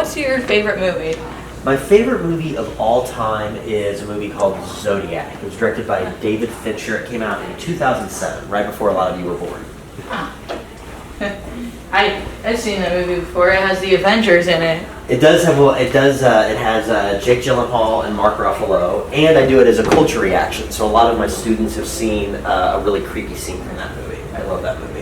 what's your favorite movie? My favorite movie of all time is a movie called Zodiac. It was directed by David Fincher. It came out in 2007, right before a lot of you were born. I've seen that movie before. It has the Avengers in it. It does have, it has Jake Gyllenhaal and Mark Ruffalo, and I do it as a culture reaction. So a lot of my students have seen a really creepy scene from that movie. I love that movie.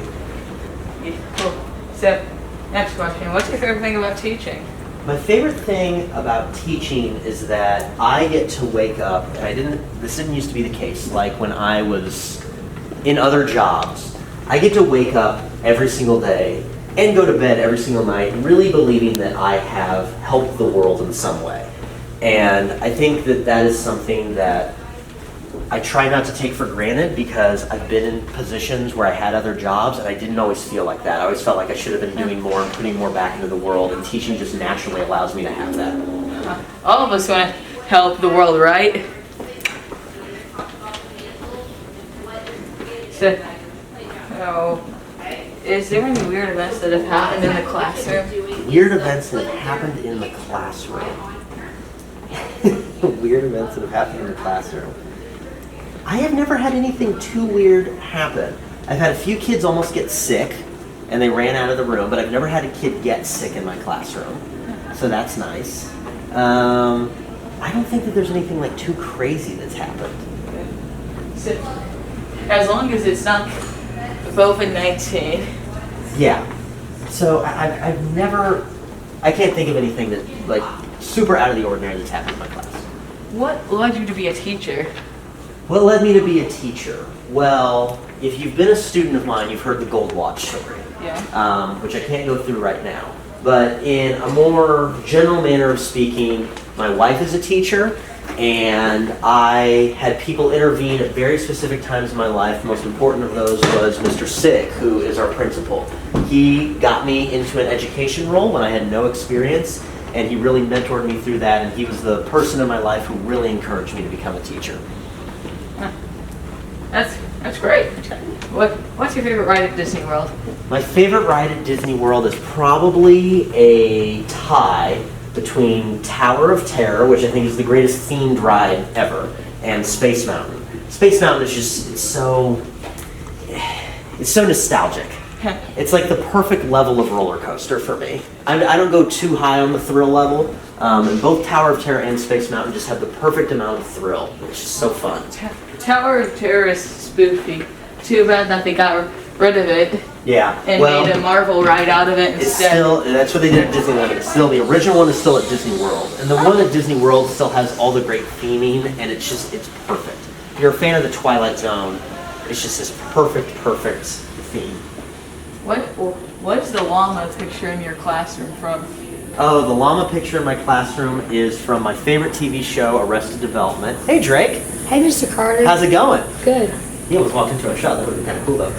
Yeah, cool. So, next question. What's your favorite thing about teaching? My favorite thing about teaching is that I get to wake up, and this didn't used to be the case, like when I was in other jobs. I get to wake up every single day and go to bed every single night really believing that I have helped the world in some way. And I think that that is something that I try not to take for granted because I've been in positions where I had other jobs and I didn't always feel like that. I always felt like I should have been doing more and putting more back into the world, and teaching just naturally allows me to have that. All of us want to help the world, right? So, is there any weird events that have happened in the classroom? Weird events that have happened in the classroom. Weird events that have happened in the classroom. I have never had anything too weird happen. I've had a few kids almost get sick and they ran out of the room, but I've never had a kid get sick in my classroom. So that's nice. I don't think that there's anything like too crazy that's happened. So, as long as it's not COVID-19. Yeah. So I've never, I can't think of anything that like super out of the ordinary that's happened in my class. What led you to be a teacher? What led me to be a teacher? Well, if you've been a student of mine, you've heard the Gold Watch story, which I can't go through right now. But in a more general manner of speaking, my wife is a teacher, and I had people intervene at very specific times in my life. The most important of those was Mr. Sick, who is our principal. He got me into an education role when I had no experience, and he really mentored me through that, and he was the person in my life who really encouraged me to become a teacher. That's great. What's your favorite ride at Disney World? My favorite ride at Disney World is probably a tie between Tower of Terror, which I think is the greatest themed ride ever, and Space Mountain. Space Mountain is just, it's so nostalgic. It's like the perfect level of roller coaster for me. I don't go too high on the thrill level, and both Tower of Terror and Space Mountain just have the perfect amount of thrill. It's just so fun. Tower of Terror is spoofy. Too bad that they got rid of it. Yeah. And made a Marvel ride out of it instead. That's what they did at Disneyland. It's still, the original one is still at Disney World. And the one at Disney World still has all the great theming, and it's perfect. If you're a fan of the Twilight Zone, it's just this perfect theme. What's the llama picture in your classroom from? Oh, the llama picture in my classroom is from my favorite TV show, Arrested Development. Hey, Drake. Hey, Mr. Carter. How's it going? Good. He almost walked into a shot. That would be kind of cool, though.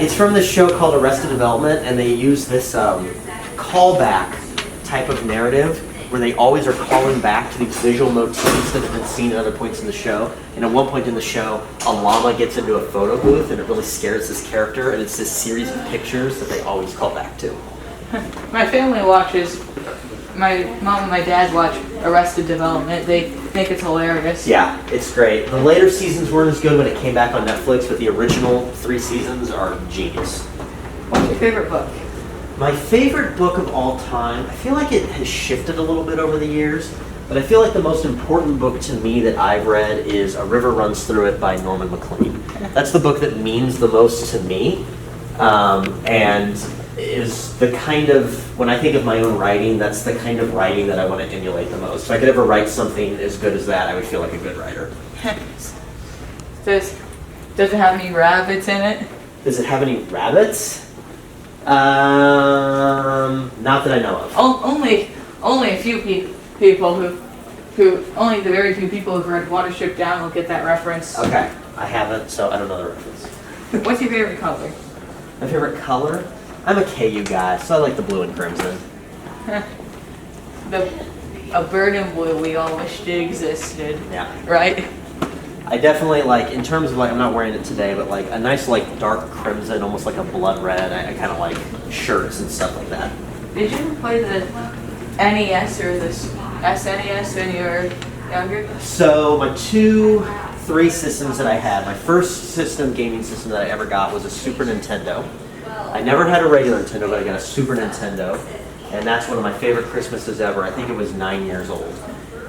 It's from this show called Arrested Development, and they use this callback type of narrative where they always are calling back to these visual motifs that have been seen at other points in the show. And at one point in the show, a llama gets into a photo booth, and it really scares this character, and it's this series of pictures that they always call back to. My family watches, my mom and my dad watch Arrested Development. They think it's hilarious. Yeah, it's great. The later seasons weren't as good when it came back on Netflix, but the original 3 seasons are genius. What's your favorite book? My favorite book of all time, I feel like it has shifted a little bit over the years, but I feel like the most important book to me that I've read is A River Runs Through It by Norman Maclean. That's the book that means the most to me, and is the kind of, when I think of my own writing, that's the kind of writing that I want to emulate the most. If I could ever write something as good as that, I would feel like a good writer. Does it have any rabbits in it? Does it have any rabbits? Not that I know of. Only a few people who only the very few people who've read Watership Down will get that reference. Okay, I haven't, so I don't know the reference. What's your favorite color? My favorite color? I'm a KU guy, so I like the blue and crimson. A bird and blue we all wished it existed. Yeah. Right? I definitely like, in terms of like, I'm not wearing it today, but like a nice like dark crimson, almost like a blood red. I kind of like shirts and stuff like that. Did you ever play the NES or the SNES when you were younger? So my 3 systems that I had, my first gaming system that I ever got was a Super Nintendo. I never had a regular Nintendo, but I got a Super Nintendo, and that's one of my favorite Christmases ever. I think it was 9 years old.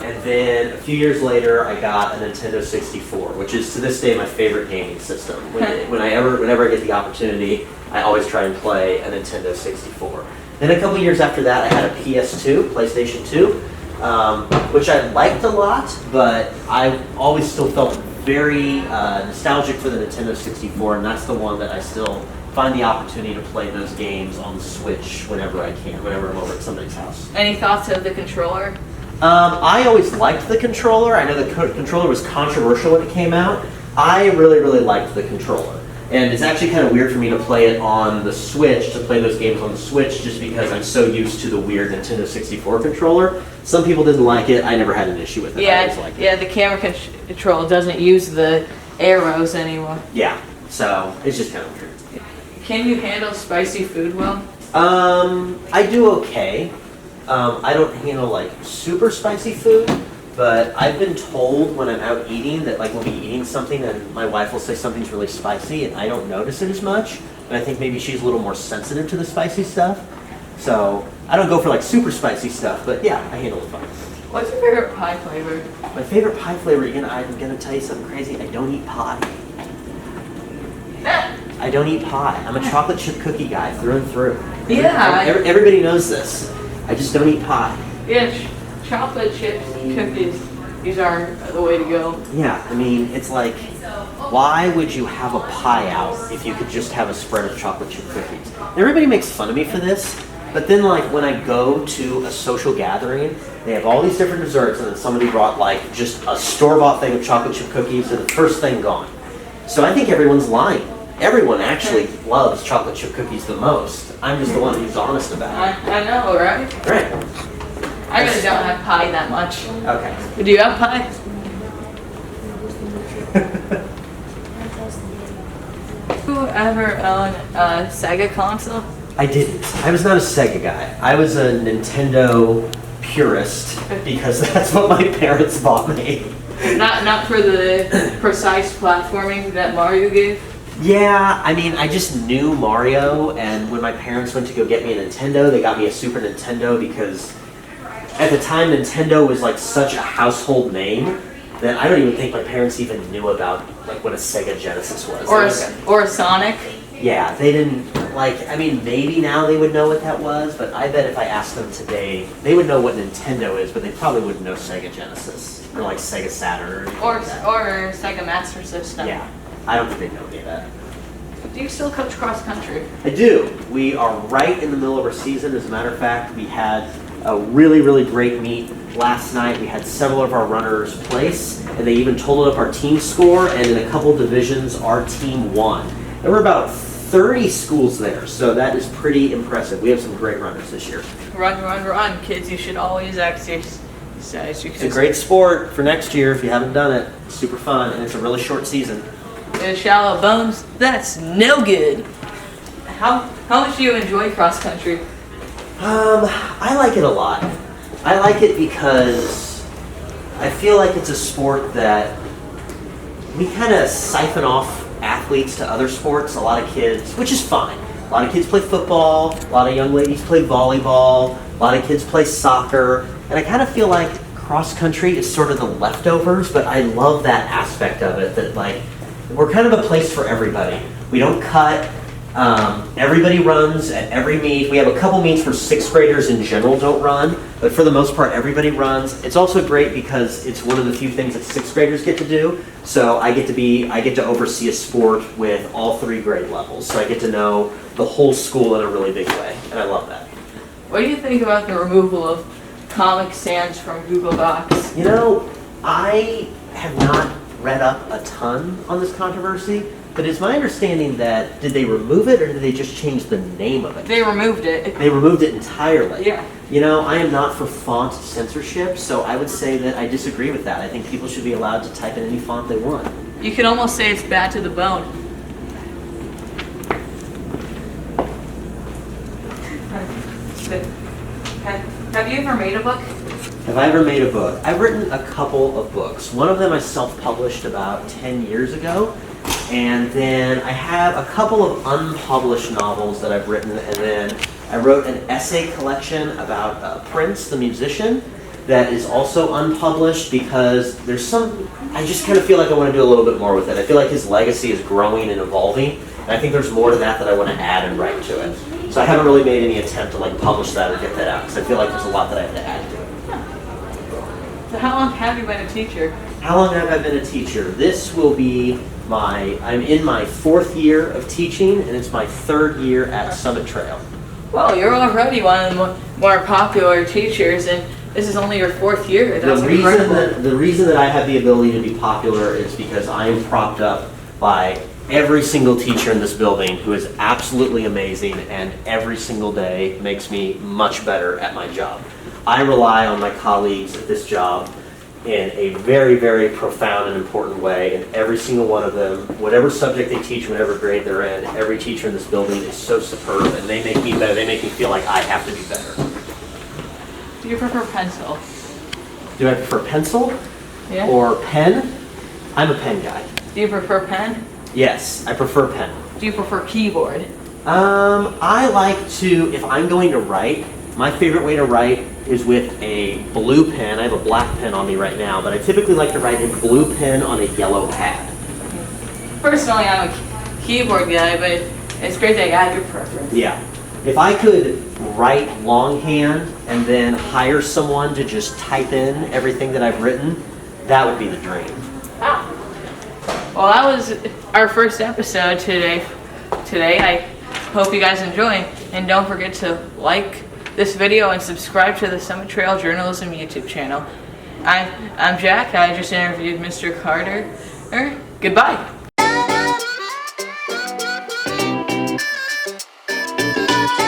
And then a few years later, I got a Nintendo 64, which is to this day my favorite gaming system. Whenever I get the opportunity, I always try and play a Nintendo 64. Then a couple years after that, I had a PS2, PlayStation 2, which I liked a lot, but I always still felt very nostalgic for the Nintendo 64, and that's the one that I still find the opportunity to play those games on the Switch whenever I can, whenever I'm over at somebody's house. Any thoughts of the controller? I always liked the controller. I know the controller was controversial when it came out. I really, really liked the controller. And it's actually kind of weird for me to play it on the Switch, to play those games on the Switch, just because I'm so used to the weird Nintendo 64 controller. Some people didn't like it. I never had an issue with it. I always liked it. Yeah, the camera control doesn't use the arrows anymore. Yeah, so it's just kind of weird. Can you handle spicy food well? I do okay. I don't handle like super spicy food, but I've been told when I'm out eating that like we'll be eating something and my wife will say something's really spicy and I don't notice it as much. And I think maybe she's a little more sensitive to the spicy stuff. So I don't go for like super spicy stuff, but yeah, I handle it fine. What's your favorite pie flavor? My favorite pie flavor, I'm gonna tell you something crazy. I don't eat pie. I don't eat pie. I'm a chocolate chip cookie guy through and through. Yeah. Everybody knows this. I just don't eat pie. Yeah, chocolate chips, cookies, these are the way to go. Yeah, I mean, it's like, why would you have a pie out if you could just have a spread of chocolate chip cookies? Everybody makes fun of me for this, but then like when I go to a social gathering, they have all these different desserts and then somebody brought like just a store-bought thing of chocolate chip cookies and the first thing gone. So I think everyone's lying. Everyone actually loves chocolate chip cookies the most. I'm just the one who's honest about it. I know, right? Right. I really don't have pie that much. Okay. Do you have pie? You ever own a Sega console? I didn't. I was not a Sega guy. I was a Nintendo purist because that's what my parents bought me. Not for the precise platforming that Mario gave? Yeah, I mean, I just knew Mario, and when my parents went to go get me a Nintendo, they got me a Super Nintendo because at the time Nintendo was like such a household name that I don't even think my parents even knew about like what a Sega Genesis was. Or a Sonic? Yeah, they didn't, like, I mean, maybe now they would know what that was, but I bet if I asked them today, they would know what Nintendo is, but they probably wouldn't know Sega Genesis or like Sega Saturn or anything like that. Or Sega Master System. Yeah, I don't think they know any of that. Do you still coach cross country? I do. We are right in the middle of our season. As a matter of fact, we had a really, really great meet last night. We had several of our runners place, and they even totaled up our team score, and in a couple divisions, our team won. There were about 30 schools there, so that is pretty impressive. We have some great runners this year. Run, run, run, kids. You should always exercise. It's a great sport for next year if you haven't done it. It's super fun, and it's a really short season. Shallow bones, that's no good. How much do you enjoy cross country? I like it a lot. I like it because I feel like it's a sport that we kind of siphon off athletes to other sports. A lot of kids, which is fine. A lot of kids play football, a lot of young ladies play volleyball, a lot of kids play soccer, and I kind of feel like cross country is sort of the leftovers, but I love that aspect of it, that like, we're kind of a place for everybody. We don't cut. Everybody runs at every meet. We have a couple meets where 6th graders in general don't run, but for the most part, everybody runs. It's also great because it's one of the few things that 6th graders get to do. So I get to oversee a sport with all 3 grade levels. So I get to know the whole school in a really big way, and I love that. What do you think about the removal of Comic Sans from Google Docs? You know, I have not read up a ton on this controversy, but it's my understanding that, did they remove it or did they just change the name of it? They removed it. They removed it entirely. Yeah. You know, I am not for font censorship, so I would say that I disagree with that. I think people should be allowed to type in any font they want. You could almost say it's bad to the bone. Have you ever made a book? Have I ever made a book? I've written a couple of books. One of them I self-published about 10 years ago. And then I have a couple of unpublished novels that I've written. And then I wrote an essay collection about Prince, the musician, that is also unpublished because I just kind of feel like I want to do a little bit more with it. I feel like his legacy is growing and evolving. And I think there's more to that I want to add and write to it. So I haven't really made any attempt to publish that or get that out because I feel like there's a lot that I have to add to it. So how long have you been a teacher? How long have I been a teacher? This will be I'm in my 4th year of teaching, and it's my 3rd year at Summit Trail. Well, you're already one of the more popular teachers, and this is only your 4th year. That's incredible. The reason that I have the ability to be popular is because I am propped up by every single teacher in this building who is absolutely amazing and every single day makes me much better at my job. I rely on my colleagues at this job in a very, very profound and important way, and every single one of them, whatever subject they teach, whatever grade they're in, every teacher in this building is so superb, and they make me better. They make me feel like I have to be better. Do you prefer pencil? Do I prefer pencil? Yeah. Or pen? I'm a pen guy. Do you prefer pen? Yes, I prefer pen. Do you prefer keyboard? I like to, if I'm going to write, my favorite way to write is with a blue pen. I have a black pen on me right now, but I typically like to write in blue pen on a yellow pad. Personally, I'm a keyboard guy, but it's great that you have your preference. Yeah. If I could write longhand and then hire someone to just type in everything that I've written, that would be the dream. Ah. Well, that was our first episode today. I hope you guys enjoy, and don't forget to like this video and subscribe to the Summit Trail Journalism YouTube channel. I'm Jack. I just interviewed Mr. Carter. Goodbye.